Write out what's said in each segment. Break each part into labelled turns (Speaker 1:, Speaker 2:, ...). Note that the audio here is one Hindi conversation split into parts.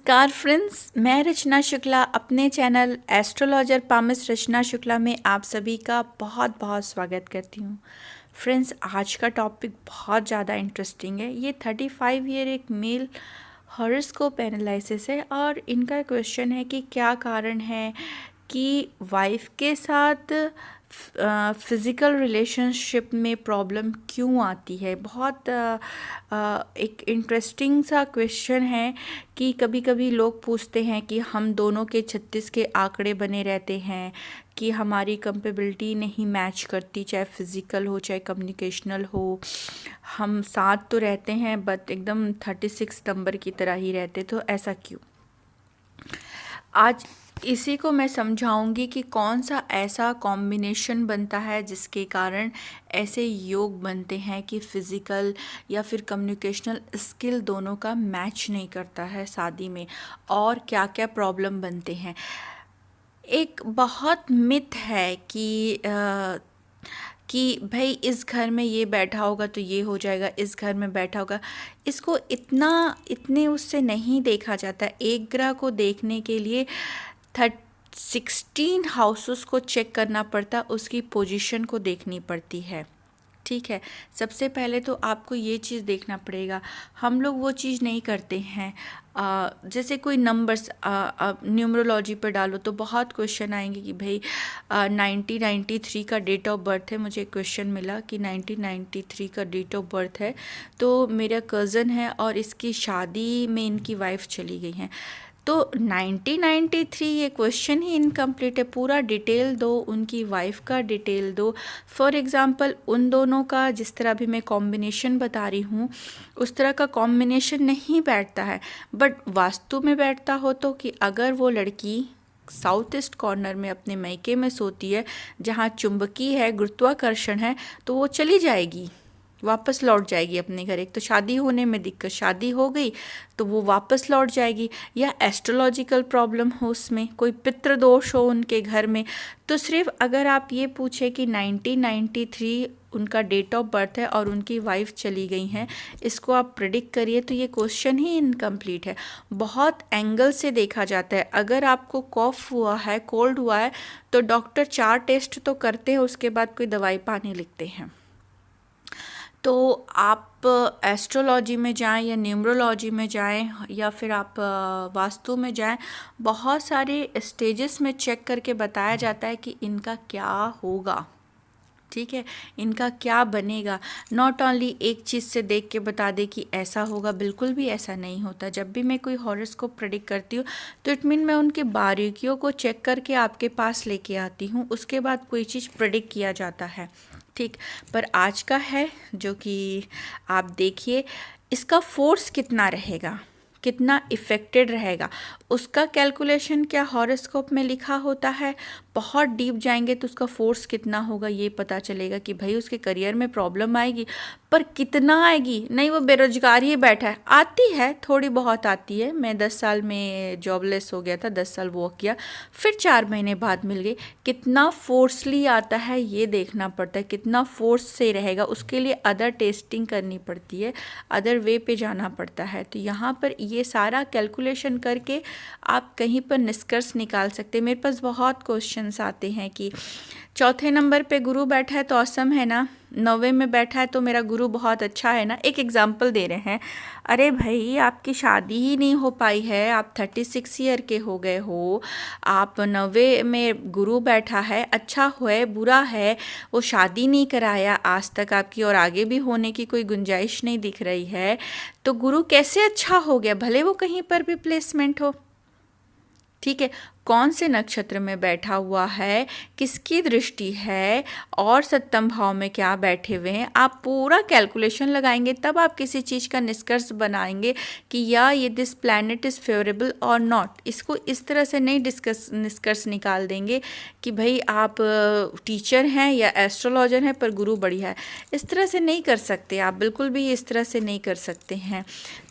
Speaker 1: नमस्कार फ्रेंड्स, मैं रचना शुक्ला अपने चैनल एस्ट्रोलॉजर पामिस रचना शुक्ला में आप सभी का बहुत बहुत स्वागत करती हूँ। फ्रेंड्स, आज का टॉपिक बहुत ज़्यादा इंटरेस्टिंग है। ये 35 ईयर एक मेल हॉरोस्कोप एनालिसिस है और इनका क्वेश्चन है कि क्या कारण है कि वाइफ के साथ फिज़िकल रिलेशनशिप में प्रॉब्लम क्यों आती है। बहुत एक इंटरेस्टिंग सा क्वेश्चन है कि कभी कभी लोग पूछते हैं कि हम दोनों के 36 के आंकड़े बने रहते हैं कि हमारी कंपेबिलिटी नहीं मैच करती, चाहे फिज़िकल हो चाहे कम्युनिकेशनल हो। हम साथ तो रहते हैं बट एकदम 36 नंबर की तरह ही रहते, तो ऐसा क्यों। आज इसी को मैं समझाऊंगी कि कौन सा ऐसा कॉम्बिनेशन बनता है जिसके कारण ऐसे योग बनते हैं कि फिज़िकल या फिर कम्युनिकेशनल स्किल दोनों का मैच नहीं करता है शादी में, और क्या क्या प्रॉब्लम बनते हैं। एक बहुत मिथ है कि भाई इस घर में ये बैठा होगा तो ये हो जाएगा, इस घर में बैठा होगा। इसको इतने उससे नहीं देखा जाता। एक ग्रह को देखने के लिए 16 हाउसेस को चेक करना पड़ता, उसकी पोजीशन को देखनी पड़ती है। ठीक है, सबसे पहले तो आपको ये चीज़ देखना पड़ेगा। हम लोग वो चीज़ नहीं करते हैं। जैसे कोई नंबर्स न्यूमरोलॉजी पर डालो तो बहुत क्वेश्चन आएंगे कि भाई 1993 का डेट ऑफ बर्थ है। मुझे क्वेश्चन मिला कि 1993 का डेट ऑफ बर्थ है, तो मेरा कज़न है और इसकी शादी में इनकी वाइफ चली गई हैं। तो 1993 ये क्वेश्चन ही इनकम्प्लीट है। पूरा डिटेल दो, उनकी वाइफ का डिटेल दो। फॉर एग्ज़ाम्पल उन दोनों का जिस तरह भी मैं कॉम्बिनेशन बता रही हूँ उस तरह का कॉम्बिनेशन नहीं बैठता है, बट वास्तु में बैठता हो तो कि अगर वो लड़की साउथ ईस्ट कॉर्नर में अपने मैके में सोती है जहाँ चुंबकी है, गुरुत्वाकर्षण है, तो वो चली जाएगी, वापस लौट जाएगी अपने घर। एक तो शादी होने में दिक्कत, शादी हो गई तो वो वापस लौट जाएगी। या एस्ट्रोलॉजिकल प्रॉब्लम हो, उसमें कोई पितृ दोष हो उनके घर में, तो सिर्फ अगर आप ये पूछे कि 1993 उनका डेट ऑफ बर्थ है और उनकी वाइफ चली गई हैं, इसको आप प्रिडिक्ट करिए, तो ये क्वेश्चन ही इनकम्प्लीट है। बहुत एंगल से देखा जाता है। अगर आपको कॉफ हुआ है, कोल्ड हुआ है, तो डॉक्टर 4 टेस्ट तो करते हैं, उसके बाद कोई दवाई पानी लिखते हैं। तो आप एस्ट्रोलॉजी में जाएं या न्यूमरोलॉजी में जाएं या फिर आप वास्तु में जाएं, बहुत सारे स्टेजेस में चेक करके बताया जाता है कि इनका क्या होगा। ठीक है, इनका क्या बनेगा। नॉट ओनली एक चीज़ से देख के बता दे कि ऐसा होगा, बिल्कुल भी ऐसा नहीं होता। जब भी मैं कोई हॉरोस्कोप प्रेडिक्ट करती हूँ तो इट मीन मैं उनकी बारीकियों को चेक करके आपके पास लेके आती हूँ, उसके बाद कोई चीज़ प्रेडिक्ट किया जाता है। ठीक, पर आज का है जो कि आप देखिए इसका फोर्स कितना रहेगा, कितना इफ़ेक्टेड रहेगा, उसका कैलकुलेशन क्या हॉरोस्कोप में लिखा होता है। बहुत डीप जाएंगे तो उसका फोर्स कितना होगा ये पता चलेगा कि भाई उसके करियर में प्रॉब्लम आएगी, पर कितना आएगी नहीं। वो बेरोजगार ही बैठा है, आती है थोड़ी बहुत आती है। मैं 10 साल में जॉबलेस हो गया था, 10 साल वर्क किया, फिर 4 महीने बाद मिल गई। कितना फोर्सली आता है ये देखना पड़ता है, कितना फोर्स से रहेगा, उसके लिए अदर टेस्टिंग करनी पड़ती है, अदर वे पे जाना पड़ता है। तो यहाँ पर ये सारा कैलकुलेशन करके आप कहीं पर निष्कर्ष निकाल सकते हैं। मेरे पास बहुत क्वेश्चंस आते हैं कि चौथे नंबर पे गुरु बैठा है तो औसम है ना, 9वें में बैठा है तो मेरा गुरु बहुत अच्छा है ना। एक एग्जाम्पल दे रहे हैं, अरे भाई आपकी शादी ही नहीं हो पाई है, आप 36 ईयर के हो गए हो, आप 9वें में गुरु बैठा है, अच्छा है बुरा है, वो शादी नहीं कराया आज तक आपकी और आगे भी होने की कोई गुंजाइश नहीं दिख रही है, तो गुरु कैसे अच्छा हो गया, भले वो कहीं पर भी प्लेसमेंट हो। ठीक है, कौन से नक्षत्र में बैठा हुआ है, किसकी दृष्टि है, और सप्तम भाव में क्या बैठे हुए हैं, आप पूरा कैलकुलेशन लगाएंगे तब आप किसी चीज़ का निष्कर्ष बनाएंगे कि या ये दिस प्लैनेट इज़ फेवरेबल और नॉट। इसको इस तरह से नहीं निष्कर्ष निकाल देंगे कि भाई आप टीचर हैं या एस्ट्रोलॉजर हैं पर गुरु बढ़िया है, इस तरह से नहीं कर सकते आप, बिल्कुल भी इस तरह से नहीं कर सकते हैं।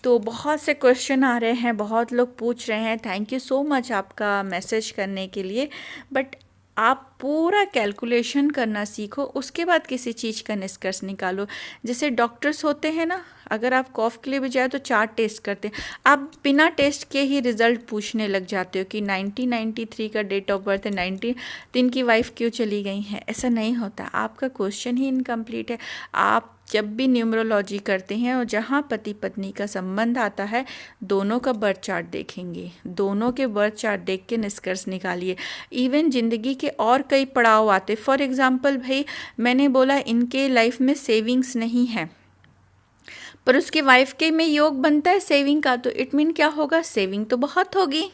Speaker 1: तो बहुत से क्वेश्चन आ रहे हैं, बहुत लोग पूछ रहे हैं, थैंक यू सो मच आपका मैसेज करने के लिए, बट आप पूरा कैलकुलेशन करना सीखो, उसके बाद किसी चीज़ का निष्कर्ष निकालो। जैसे डॉक्टर्स होते हैं ना, अगर आप कॉफ के लिए भी जाए तो 4 टेस्ट करते हैं, आप बिना टेस्ट के ही रिजल्ट पूछने लग जाते हो कि 1993 का डेट ऑफ बर्थ है, 19 तो इनकी वाइफ क्यों चली गई है। ऐसा नहीं होता, आपका क्वेश्चन ही इनकम्प्लीट है। आप जब भी न्यूमरोलॉजी करते हैं और जहाँ पति पत्नी का संबंध आता है, दोनों का बर्थ चार्ट देखेंगे, दोनों के बर्थ चार्ट देख के निष्कर्ष निकालिए। इवन ज़िंदगी के और कई पड़ाव आते, फॉर एग्ज़ाम्पल भाई मैंने बोला इनके लाइफ में सेविंग्स नहीं है, पर उसके वाइफ के में योग बनता है सेविंग का, तो इट मीन क्या होगा, सेविंग तो बहुत होगी।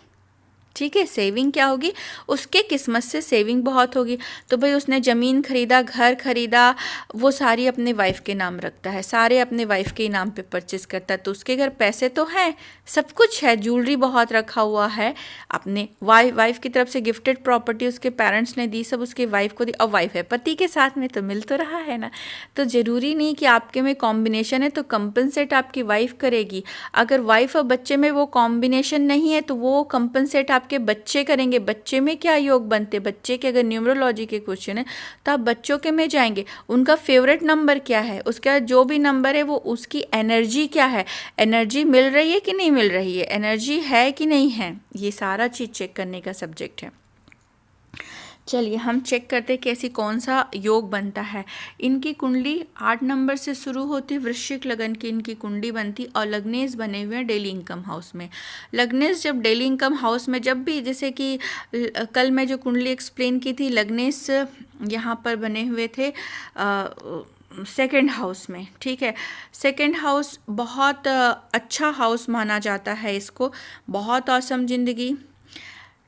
Speaker 1: ठीक है, सेविंग क्या होगी, उसके किस्मत से सेविंग बहुत होगी। तो भाई उसने ज़मीन खरीदा, घर खरीदा, वो सारी अपने वाइफ के नाम रखता है, सारे अपने वाइफ के नाम पे परचेस करता है, तो उसके घर पैसे तो हैं, सब कुछ है, ज्वेलरी बहुत रखा हुआ है, अपने वाइफ की तरफ से गिफ्टेड प्रॉपर्टी उसके पेरेंट्स ने दी, सब उसके वाइफ को दी, और वाइफ है पति के साथ में, तो मिल तो रहा है ना। तो ज़रूरी नहीं कि आपके में कॉम्बिनेशन है तो कंपनसेट आपकी वाइफ करेगी। अगर वाइफ और बच्चे में वो कॉम्बिनेशन नहीं है तो वो कंपनसेट आपके बच्चे करेंगे। बच्चे में क्या योग बनते, बच्चे के अगर न्यूमरोलॉजी के क्वेश्चन है तो आप बच्चों के में जाएंगे, उनका फेवरेट नंबर क्या है, उसका जो भी नंबर है वो उसकी एनर्जी क्या है, एनर्जी मिल रही है कि नहीं मिल रही है, एनर्जी है कि नहीं है, ये सारा चीज़ चेक करने का सब्जेक्ट है। चलिए हम चेक करते हैं कैसी कौन सा योग बनता है। इनकी कुंडली 8 नंबर से शुरू होती, वृश्चिक लगन की इनकी कुंडली बनती, और लग्नेश बने हुए हैं डेली इनकम हाउस में। लग्नेश जब डेली इनकम हाउस में, जब भी जैसे कि कल मैं जो कुंडली एक्सप्लेन की थी, लग्नेश यहाँ पर बने हुए थे सेकेंड हाउस में। ठीक है, सेकेंड हाउस बहुत अच्छा हाउस माना जाता है इसको, बहुत औसम जिंदगी।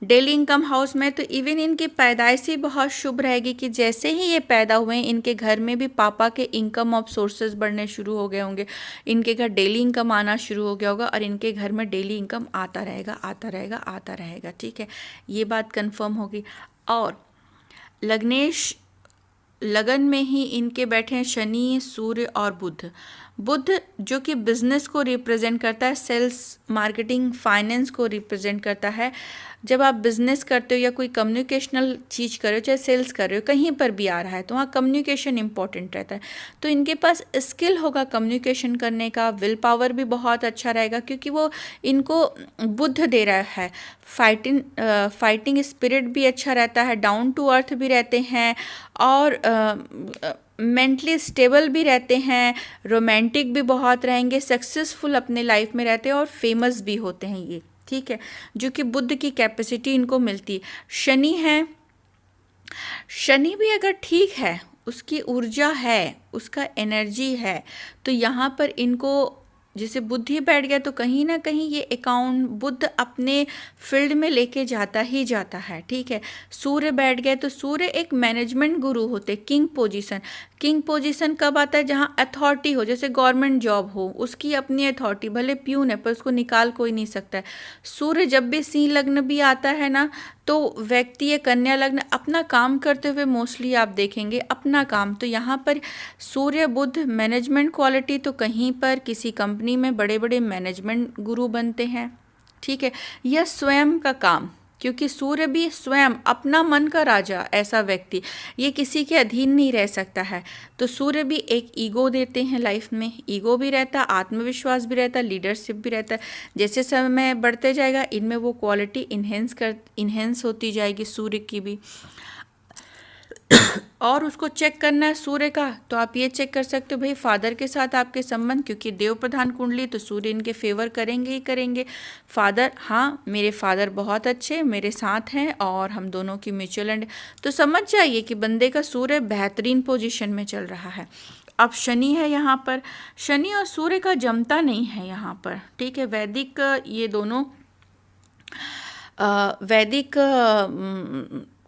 Speaker 1: डेली इनकम हाउस में तो इवन इनकी पैदाइश ही बहुत शुभ रहेगी कि जैसे ही ये पैदा हुए इनके घर में भी पापा के इनकम ऑफ सोर्सेज बढ़ने शुरू हो गए होंगे, इनके घर डेली इनकम आना शुरू हो गया होगा, और इनके घर में डेली इनकम आता रहेगा आता रहेगा आता रहेगा। ठीक है, ये बात कंफर्म होगी। और लग्नेश लगन में ही इनके बैठे हैं शनि, सूर्य और बुध। बुध जो कि बिजनेस को रिप्रेजेंट करता है, सेल्स, मार्केटिंग, फाइनेंस को रिप्रेजेंट करता है। जब आप बिजनेस करते हो या कोई कम्युनिकेशनल चीज़ कर रहे हो, चाहे सेल्स कर रहे हो, कहीं पर भी आ रहा है तो वहाँ कम्युनिकेशन इंपॉर्टेंट रहता है। तो इनके पास स्किल होगा कम्युनिकेशन करने का, विल पावर भी बहुत अच्छा रहेगा क्योंकि वो इनको बुध दे रहा है। फाइटिंग स्पिरिट भी अच्छा रहता है, डाउन टू अर्थ भी रहते हैं, और मेंटली स्टेबल भी रहते हैं, रोमांटिक भी बहुत रहेंगे, सक्सेसफुल अपने लाइफ में रहते हैं और फेमस भी होते हैं ये। ठीक है, जो कि बुद्ध की कैपेसिटी इनको मिलती है। शनि है, शनि भी अगर ठीक है, उसकी ऊर्जा है, उसका एनर्जी है, तो यहाँ पर इनको जैसे बुद्धि बैठ गया तो कहीं ना कहीं ये अकाउंट बुद्ध अपने फील्ड में लेके जाता ही जाता है। ठीक है, सूर्य बैठ गया तो सूर्य एक मैनेजमेंट गुरु होते, किंग पोजीशन। किंग पोजीशन कब आता है, जहाँ अथॉरिटी हो, जैसे गवर्नमेंट जॉब हो, उसकी अपनी अथॉरिटी, भले प्यून है पर उसको निकाल कोई नहीं सकता है। सूर्य जब भी सिंह लग्न भी आता है ना, तो व्यक्ति ये कन्या लग्न अपना काम करते हुए मोस्टली आप देखेंगे अपना काम। तो यहाँ पर सूर्य बुध मैनेजमेंट क्वालिटी, तो कहीं पर किसी कंपनी में बड़े बड़े मैनेजमेंट गुरु बनते हैं। ठीक है, यह स्वयं का काम, क्योंकि सूर्य भी स्वयं अपना मन का राजा, ऐसा व्यक्ति, ये किसी के अधीन नहीं रह सकता है। तो सूर्य भी एक ईगो देते हैं लाइफ में, ईगो भी रहता है, आत्मविश्वास भी रहता है, लीडरशिप भी रहता है। जैसे समय बढ़ते जाएगा इनमें वो क्वालिटी इन्हेंस होती जाएगी सूर्य की भी। और उसको चेक करना है सूर्य का, तो आप ये चेक कर सकते हो भाई फादर के साथ आपके संबंध, क्योंकि देव प्रधान कुंडली तो सूर्य इनके फेवर करेंगे ही करेंगे। फादर, हाँ मेरे फादर बहुत अच्छे मेरे साथ हैं और हम दोनों की म्यूचुअल एंड, तो समझ जाइए कि बंदे का सूर्य बेहतरीन पोजीशन में चल रहा है। अब शनि है यहाँ पर, शनि और सूर्य का जमता नहीं है यहाँ पर। ठीक है, वैदिक ये दोनों वैदिक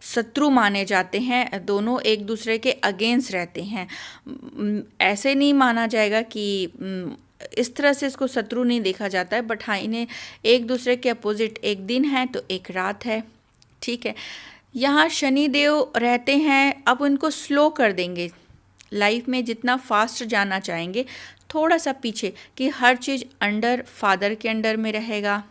Speaker 1: शत्रु माने जाते हैं, दोनों एक दूसरे के अगेंस्ट रहते हैं। ऐसे नहीं माना जाएगा कि इस तरह से इसको शत्रु नहीं देखा जाता है, बट हाँ इन्हें एक दूसरे के अपोजिट एक दिन है तो एक रात है। ठीक है, यहाँ शनि देव रहते हैं, अब उनको स्लो कर देंगे लाइफ में, जितना फास्ट जाना चाहेंगे थोड़ा सा पीछे, कि हर चीज़ अंडर फादर के अंडर में रहेगा।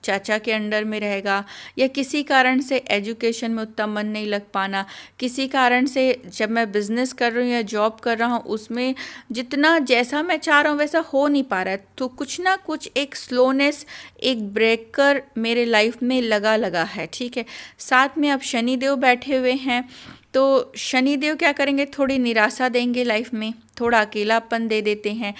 Speaker 1: चाचा के अंडर में रहेगा, या किसी कारण से एजुकेशन में उतना मन नहीं लग पाना, किसी कारण से जब मैं बिज़नेस कर रही हूँ या जॉब कर रहा हूँ उसमें जितना जैसा मैं चाह रहा हूँ वैसा हो नहीं पा रहा है, तो कुछ ना कुछ एक स्लोनेस, एक ब्रेकर मेरे लाइफ में लगा है। ठीक है, साथ में अब शनिदेव बैठे हुए हैं, तो शनिदेव क्या करेंगे, थोड़ी निराशा देंगे लाइफ में, थोड़ा अकेलापन दे देते हैं।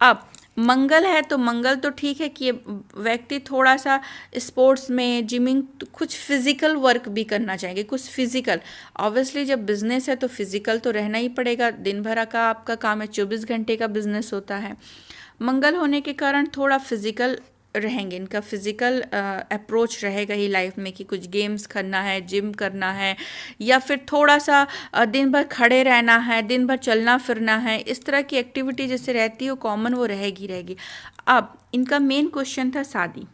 Speaker 1: अब मंगल है तो मंगल तो ठीक है कि ये व्यक्ति थोड़ा सा स्पोर्ट्स में, जिमिंग, कुछ फिजिकल वर्क भी करना चाहेंगे, कुछ फिजिकल। ऑब्वियसली जब बिजनेस है तो फिजिकल तो रहना ही पड़ेगा, दिन भर का आपका काम है, 24 घंटे का बिजनेस होता है। मंगल होने के कारण थोड़ा फिजिकल रहेंगे, इनका फिजिकल अप्रोच रहेगा ही लाइफ में, कि कुछ गेम्स करना है, जिम करना है, या फिर थोड़ा सा दिन भर खड़े रहना है, दिन भर चलना फिरना है, इस तरह की एक्टिविटी जैसे रहती है वो कॉमन वो रहेगी। अब इनका मेन क्वेश्चन था शादी।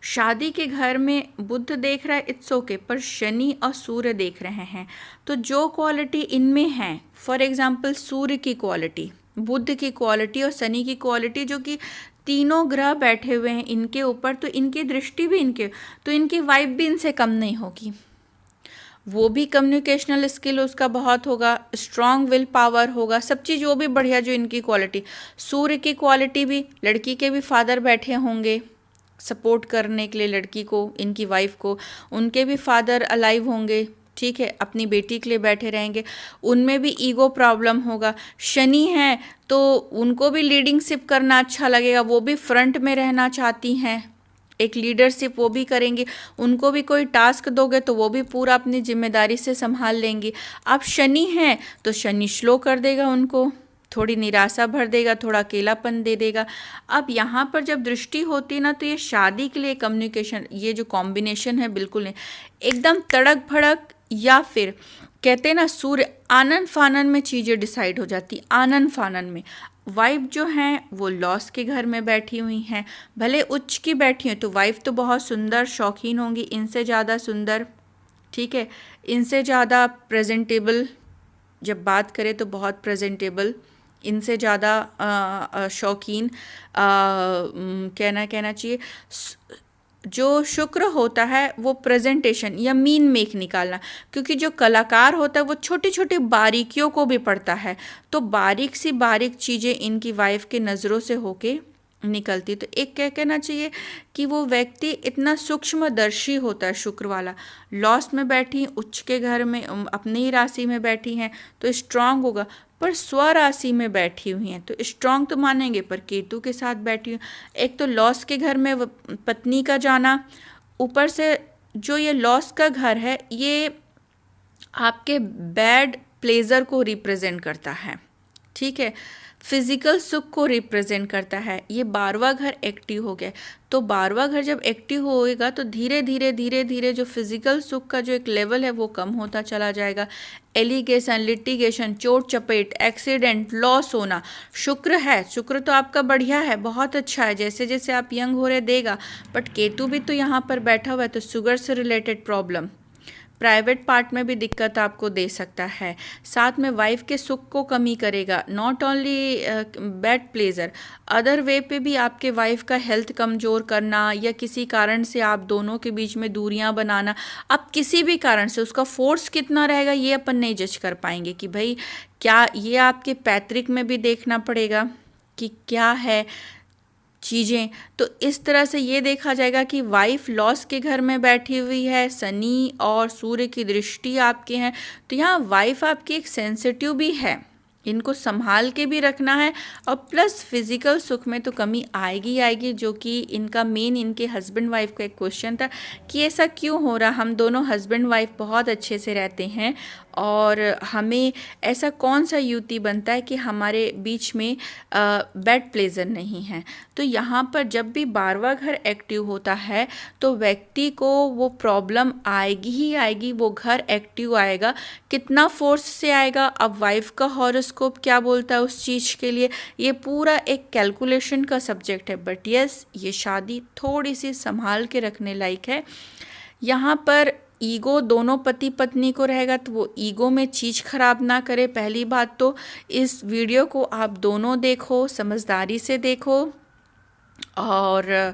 Speaker 1: शादी के घर में बुध देख रहा है, इट्स ओके, पर शनि और सूर्य देख रहे हैं, तो जो क्वालिटी इनमें है, फॉर एग्जाम्पल सूर्य की क्वालिटी, बुध की क्वालिटी और शनि की क्वालिटी, जो कि तीनों ग्रह बैठे हुए हैं इनके ऊपर, तो इनकी दृष्टि भी इनके, तो इनकी वाइब भी इनसे कम नहीं होगी। वो भी कम्युनिकेशनल स्किल उसका बहुत होगा, स्ट्रॉन्ग विल पावर होगा, सब चीज़ वो भी बढ़िया जो इनकी क्वालिटी। सूर्य की क्वालिटी भी, लड़की के भी फादर बैठे होंगे सपोर्ट करने के लिए लड़की को, इनकी वाइफ को, उनके भी फादर अलाइव होंगे, ठीक है, अपनी बेटी के लिए बैठे रहेंगे, उनमें भी ईगो प्रॉब्लम होगा। शनि है तो उनको भी लीडिंगशिप करना अच्छा लगेगा, वो भी फ्रंट में रहना चाहती हैं, एक लीडरशिप वो भी करेंगी, उनको भी कोई टास्क दोगे तो वो भी पूरा अपनी जिम्मेदारी से संभाल लेंगी। अब शनि है तो शनि स्लो कर देगा उनको, थोड़ी निराशा भर देगा, थोड़ा अकेलापन दे देगा। अब यहाँ पर जब दृष्टि होती है ना, तो ये शादी के लिए कम्युनिकेशन, ये जो कॉम्बिनेशन है बिल्कुल नहीं, एकदम तड़क भड़क, या फिर कहते हैं ना सूर्य आनन फानन में चीज़ें डिसाइड हो जाती, आनन फानन में। वाइफ जो हैं वो लॉस के घर में बैठी हुई हैं, भले उच्च की बैठी हैं, तो वाइफ तो बहुत सुंदर शौकीन होंगी, इनसे ज़्यादा सुंदर, ठीक है, इनसे ज़्यादा प्रेजेंटेबल, जब बात करें तो बहुत प्रेजेंटेबल, इनसे ज़्यादा शौकीन, कहना चाहिए। जो शुक्र होता है वो प्रेजेंटेशन या मीन मेक निकालना, क्योंकि जो कलाकार होता है वो छोटी छोटी बारीकियों को भी पढ़ता है, तो बारीक सी बारीक चीज़ें इनकी वाइफ के नज़रों से होके निकलती। तो एक क्या कहना चाहिए कि वो व्यक्ति इतना सूक्ष्मदर्शी होता है, शुक्र वाला। लॉस में बैठी, उच्च के घर में, अपनी ही राशि में बैठी हैं तो स्ट्रांग होगा, पर स्वराशि में बैठी हुई हैं तो स्ट्रांग तो मानेंगे, पर केतु के साथ बैठी हुई, एक तो लॉस के घर में पत्नी का जाना, ऊपर से जो ये लॉस का घर है ये आपके बैड प्लेजर को रिप्रेजेंट करता है, ठीक है, फिजिकल सुख को रिप्रेजेंट करता है। ये 12वां घर एक्टिव हो गया, तो 12वां घर जब एक्टिव होएगा तो धीरे धीरे जो फिजिकल सुख का जो एक लेवल है वो कम होता चला जाएगा। एलिगेशन, लिटिगेशन, चोट चपेट, एक्सीडेंट, लॉस होना, शुक्र है, शुक्र तो आपका बढ़िया है, बहुत अच्छा है, जैसे जैसे आप यंग हो रहे देगा, बट केतु भी तो यहाँ पर बैठा हुआ है, तो शुगर से रिलेटेड प्रॉब्लम, प्राइवेट पार्ट में भी दिक्कत आपको दे सकता है, साथ में वाइफ के सुख को कमी करेगा, not only bad pleasure, other way पे भी आपके वाइफ का हेल्थ कमज़ोर करना, या किसी कारण से आप दोनों के बीच में दूरियां बनाना। अब किसी भी कारण से उसका फोर्स कितना रहेगा ये अपन नहीं जज कर पाएंगे कि भाई क्या, ये आपके पैतृक में भी देखना पड़ेगा कि क्या है चीज़ें। तो इस तरह से ये देखा जाएगा कि वाइफ लॉस के घर में बैठी हुई है, शनि और सूर्य की दृष्टि आपके हैं, तो यहाँ वाइफ आपकी एक सेंसिटिव भी है, इनको संभाल के भी रखना है, और प्लस फिजिकल सुख में तो कमी आएगी, जो कि इनका मेन, इनके हस्बैंड वाइफ का एक क्वेश्चन था कि ऐसा क्यों हो रहा, हम दोनों हस्बैंड वाइफ बहुत अच्छे से रहते हैं और हमें ऐसा कौन सा युति बनता है कि हमारे बीच में बैड प्लेजर नहीं है। तो यहाँ पर जब भी 12वां घर एक्टिव होता है तो व्यक्ति को वो प्रॉब्लम आएगी ही आएगी, वो घर एक्टिव आएगा, कितना फोर्स से आएगा, अब वाइफ का हॉरोस्कोप क्या बोलता है उस चीज़ के लिए, ये पूरा एक कैलकुलेशन का सब्जेक्ट है। बट यस, ये शादी थोड़ी सी संभाल के रखने लायक है। यहाँ पर ईगो दोनों पति पत्नी को रहेगा, तो वो ईगो में चीज़ खराब ना करे। पहली बात तो इस वीडियो को आप दोनों देखो, समझदारी से देखो, और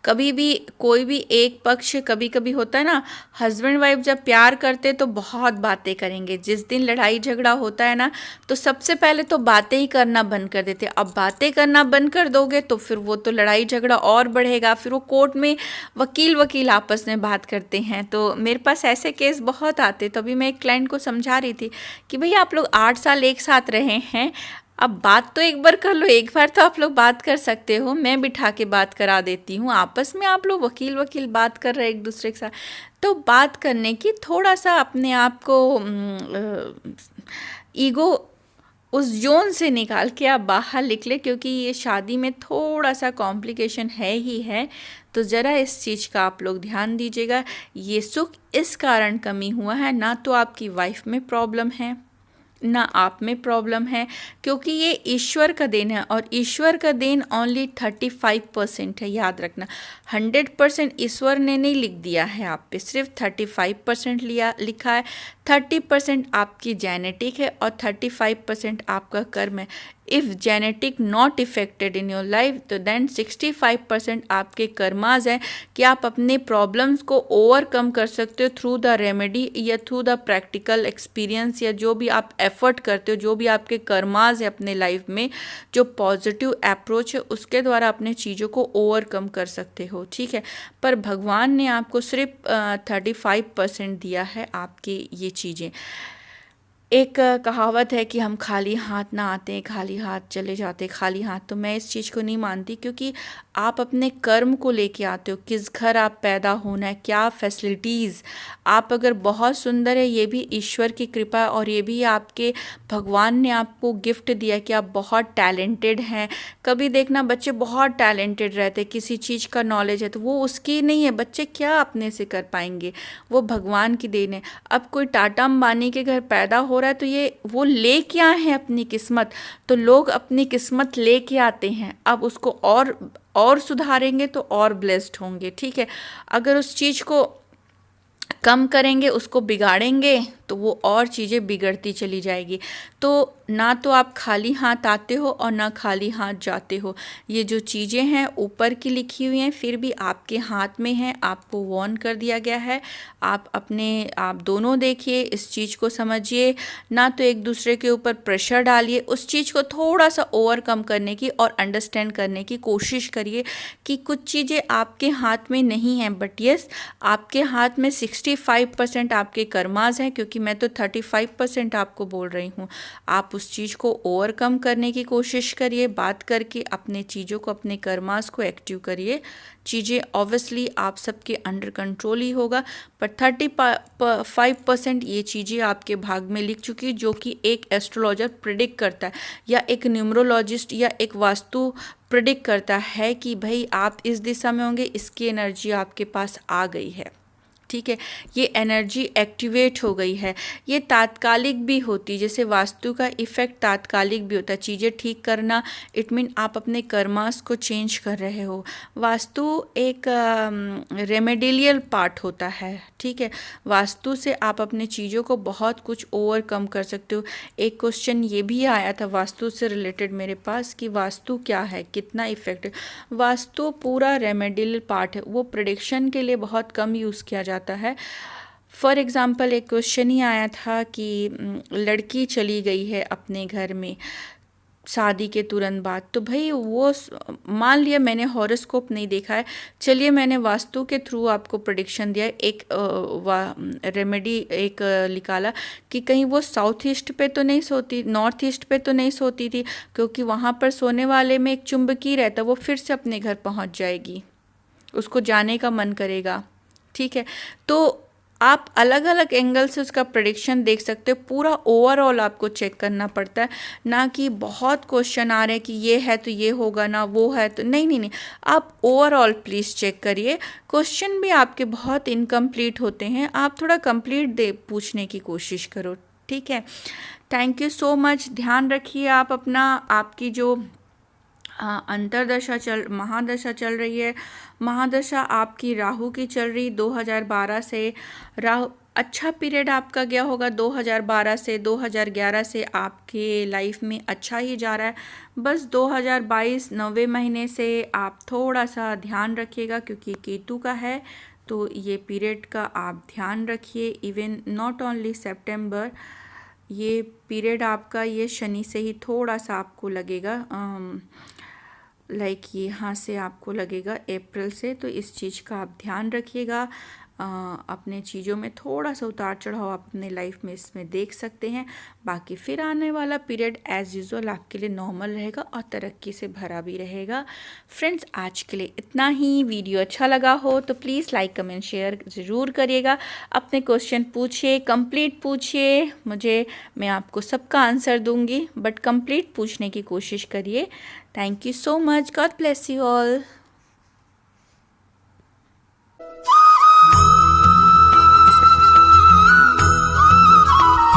Speaker 1: कभी भी कोई भी एक पक्ष, कभी कभी होता है ना, हस्बैंड वाइफ जब प्यार करते तो बहुत बातें करेंगे, जिस दिन लड़ाई झगड़ा होता है ना तो सबसे पहले तो बातें ही करना बंद कर देते। अब बातें करना बंद कर दोगे तो फिर वो तो लड़ाई झगड़ा और बढ़ेगा, फिर वो कोर्ट में वकील वकील आपस में बात करते हैं। तो मेरे पास ऐसे केस बहुत आते। तो अभी मैं एक क्लाइंट को समझा रही थी कि भैया आप लोग 8 साल एक साथ रहे हैं, अब बात तो एक बार कर लो, एक बार तो आप लोग बात कर सकते हो, मैं बिठा के बात करा देती हूँ। आपस में आप लोग वकील वकील बात कर रहे हैं एक दूसरे के साथ, तो बात करने की थोड़ा सा अपने आप को ईगो उस जोन से निकाल के आप बाहर निकले, क्योंकि ये शादी में थोड़ा सा कॉम्प्लिकेशन है ही है। तो ज़रा इस चीज़ का आप लोग ध्यान दीजिएगा। ये सुख इस कारण कमी हुआ है, ना तो आपकी वाइफ में प्रॉब्लम है ना आप में प्रॉब्लम है, क्योंकि ये ईश्वर का देन है। और ईश्वर का देन ओनली 35% है, याद रखना। 100% ईश्वर ने नहीं लिख दिया है आप पे, सिर्फ 35% लिखा है। 30% आपकी जेनेटिक है और 35% आपका कर्म है। If genetic not affected in your life, तो देन 65% आपके कर्माज हैं कि आप अपने प्रॉब्लम्स को ओवरकम कर सकते हो थ्रू द रेमेडी या थ्रू द प्रैक्टिकल एक्सपीरियंस, या जो भी आप एफर्ट करते हो, जो भी आपके कर्माज है अपने लाइफ में, जो पॉजिटिव अप्रोच है उसके द्वारा अपने चीज़ों को ओवरकम कर सकते हो। ठीक है, पर भगवान ने आपको सिर्फ 35% दिया है आपके ये चीज़ें। एक कहावत है कि हम खाली हाथ ना आते हैं, खाली हाथ चले जाते, खाली हाथ। तो मैं इस चीज़ को नहीं मानती, क्योंकि आप अपने कर्म को लेके आते हो। किस घर आप पैदा होना है, क्या फैसिलिटीज़, आप अगर बहुत सुंदर है, ये भी ईश्वर की कृपा है, और ये भी आपके भगवान ने आपको गिफ्ट दिया कि आप बहुत टैलेंटेड हैं। कभी देखना बच्चे बहुत टैलेंटेड रहते, किसी चीज़ का नॉलेज है तो वो उसकी नहीं है, बच्चे क्या अपने से कर पाएंगे, वो भगवान की देन है। अब कोई टाटा अंबानी के घर पैदा हो रहा है तो ये वो ले क्या है अपनी किस्मत, तो लोग अपनी किस्मत लेके आते हैं, अब उसको और सुधारेंगे तो और ब्लेस्ड होंगे। ठीक है, अगर उस चीज़ को कम करेंगे, उसको बिगाड़ेंगे, तो वो और चीज़ें बिगड़ती चली जाएगी। तो ना तो आप खाली हाथ आते हो और ना खाली हाथ जाते हो। ये जो चीज़ें हैं ऊपर की लिखी हुई हैं, फिर भी आपके हाथ में हैं, आपको वार्न कर दिया गया है। आप दोनों देखिए, इस चीज़ को समझिए, ना तो एक दूसरे के ऊपर प्रेशर डालिए। उस चीज़ को थोड़ा सा ओवरकम करने की और अंडरस्टैंड करने की कोशिश करिए कि कुछ चीज़ें आपके हाथ में नहीं हैं, बट यस आपके हाथ में 65% आपके कर्माज हैं, क्योंकि मैं तो 35% आपको बोल रही हूँ। आप उस चीज़ को ओवरकम करने की कोशिश करिए, बात करके अपने चीज़ों को, अपने कर्मास को एक्टिव करिए। चीज़ें ऑब्वियसली आप सबके अंडर कंट्रोल ही होगा, पर 35% ये चीज़ें आपके भाग में लिख चुकी, जो कि एक एस्ट्रोलॉजर प्रिडिक्ट करता है, या एक न्यूमरोलॉजिस्ट या एक वास्तु प्रिडिक्ट करता है कि भाई आप इस दिशा में होंगे, इसकी एनर्जी आपके पास आ गई है। ठीक है, ये एनर्जी एक्टिवेट हो गई है। ये तात्कालिक भी होती, जैसे वास्तु का इफ़ेक्ट तात्कालिक भी होता है। चीज़ें ठीक करना इट मीन आप अपने कर्मास को चेंज कर रहे हो। वास्तु एक रेमेडिलियल पार्ट होता है। ठीक है, वास्तु से आप अपने चीज़ों को बहुत कुछ ओवरकम कर सकते हो। एक क्वेश्चन ये भी आया था वास्तु से रिलेटेड मेरे पास कि वास्तु क्या है, कितना इफेक्ट। वास्तु पूरा रेमेडियल पार्ट है, वो प्रेडिक्शन के लिए बहुत कम यूज़ किया जाता है। फॉर एग्ज़ाम्पल एक क्वेश्चन ही आया था कि लड़की चली गई है अपने घर में शादी के तुरंत बाद, तो भाई वो मान लिया मैंने हॉरोस्कोप नहीं देखा है, चलिए मैंने वास्तु के थ्रू आपको प्रेडिक्शन दिया, एक रेमेडी एक निकाला कि कहीं वो साउथ ईस्ट पे तो नहीं सोती, नॉर्थ ईस्ट पे तो नहीं सोती थी, क्योंकि वहाँ पर सोने वाले में एक चुंबकीय रहता, वो फिर से अपने घर पहुँच जाएगी, उसको जाने का मन करेगा। ठीक है, तो आप अलग अलग एंगल से उसका प्रेडिक्शन देख सकते हो। पूरा ओवरऑल आपको चेक करना पड़ता है, ना कि बहुत क्वेश्चन आ रहे हैं कि ये है तो ये होगा ना, वो है तो नहीं। आप ओवरऑल प्लीज़ चेक करिए। क्वेश्चन भी आपके बहुत इनकम्प्लीट होते हैं, आप थोड़ा कंप्लीट पूछने की कोशिश करो। ठीक है, थैंक यू सो मच। ध्यान रखिए आप अपना, आपकी जो अंतरदशा महादशा चल रही है, महादशा आपकी राहु की चल रही 2012 से। राहु अच्छा पीरियड आपका गया होगा 2012 से 2011 से आपके लाइफ में अच्छा ही जा रहा है। बस 2022 9वें महीने से आप थोड़ा सा ध्यान रखिएगा, क्योंकि केतु का है, तो ये पीरियड का आप ध्यान रखिए। इवन नॉट ओनली सितंबर, ये पीरियड आपका ये शनि से ही थोड़ा सा आपको लगेगा, लाइक यहाँ से आपको लगेगा अप्रैल से, तो इस चीज़ का आप ध्यान रखिएगा। अपने चीज़ों में थोड़ा सा उतार चढ़ाव आप अपने लाइफ में इसमें देख सकते हैं। बाकी फिर आने वाला पीरियड एज़ यूजुअल आपके लिए नॉर्मल रहेगा और तरक्की से भरा भी रहेगा। फ्रेंड्स, आज के लिए इतना ही। वीडियो अच्छा लगा हो तो प्लीज़ लाइक कमेंट शेयर ज़रूर करिएगा। अपने क्वेश्चन पूछिए, कंप्लीट पूछिए मुझे, मैं आपको सबका आंसर दूंगी, बट कंप्लीट पूछने की कोशिश करिए। Thank you so much. God bless you all.